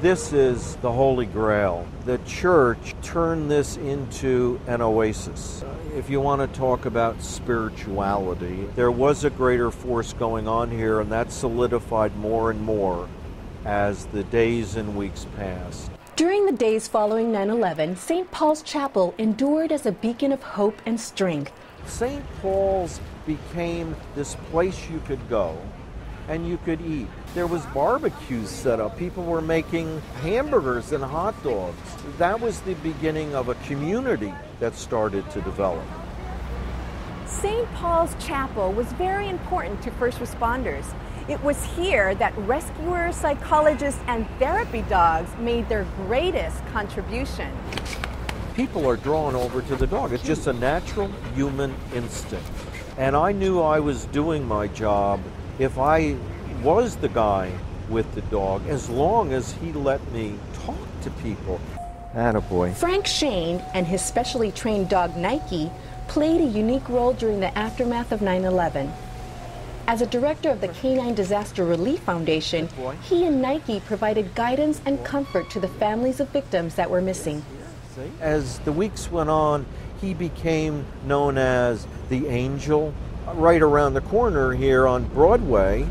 This is the Holy Grail. The church turned this into an oasis. If you want to talk about spirituality, there was a greater force going on here, and that solidified more and more as the days and weeks passed. During the days following 9/11, St. Paul's Chapel endured as a beacon of hope and strength. St. Paul's became this place you could go and you could eat. There was barbecues set up. People were making hamburgers and hot dogs. That was the beginning of a community that started to develop. St. Paul's Chapel was very important to first responders. It was here that rescuers, psychologists, and therapy dogs made their greatest contribution. People are drawn over to the dog. It's just a natural human instinct. And I knew I was doing my job if I was the guy with the dog, as long as he let me talk to people. Attaboy. Frank Shane and his specially trained dog Nike played a unique role during the aftermath of 9/11. As a director of the Canine Disaster Relief Foundation, he and Nike provided guidance and comfort to the families of victims that were missing. As the weeks went on, he became known as the Angel. Right around the corner here on Broadway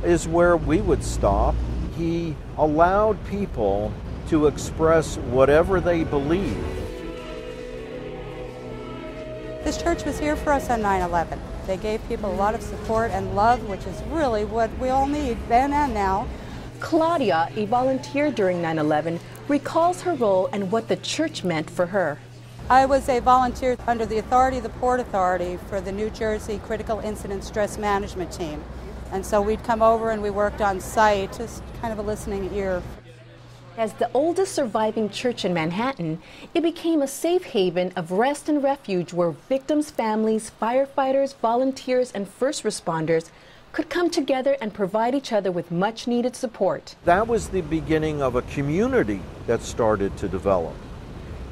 is where we would stop. He allowed people to express whatever they believed. This church was here for us on 9/11. They gave people a lot of support and love, which is really what we all need then and now. Claudia, a volunteer during 9/11, recalls her role and what the church meant for her. I was a volunteer under the authority of the Port Authority for the New Jersey Critical Incident Stress Management Team. And so we'd come over and we worked on site, just kind of a listening ear. As the oldest surviving church in Manhattan, it became a safe haven of rest and refuge where victims' families, firefighters, volunteers, and first responders could come together and provide each other with much needed support. That was the beginning of a community that started to develop.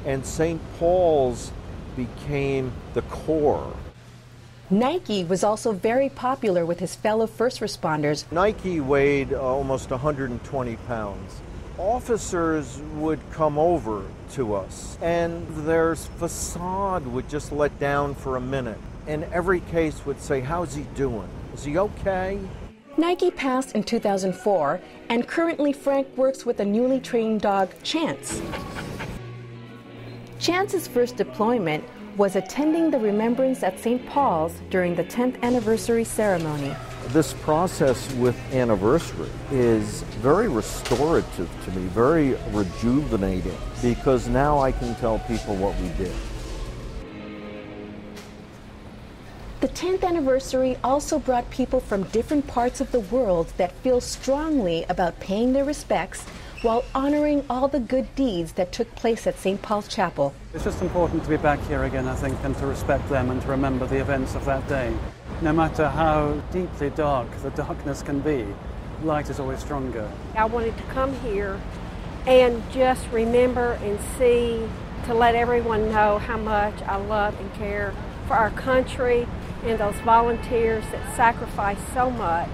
And St. Paul's became the core. Nike was also very popular with his fellow first responders. Nike weighed almost 120 pounds. Officers would come over to us, and their facade would just let down for a minute. And every case would say, "How's he doing? Is he okay?" Nike passed in 2004, and currently Frank works with a newly trained dog, Chance. Chance's first deployment was attending the remembrance at St. Paul's during the 10th anniversary ceremony. This process with anniversary is very restorative to me, very rejuvenating, because now I can tell people what we did. The 10th anniversary also brought people from different parts of the world that feel strongly about paying their respects while honoring all the good deeds that took place at St. Paul's Chapel. It's just important to be back here again, I think, and to respect them and to remember the events of that day. No matter how deeply dark the darkness can be, light is always stronger. I wanted to come here and just remember and see, to let everyone know how much I love and care for our country and those volunteers that sacrifice so much.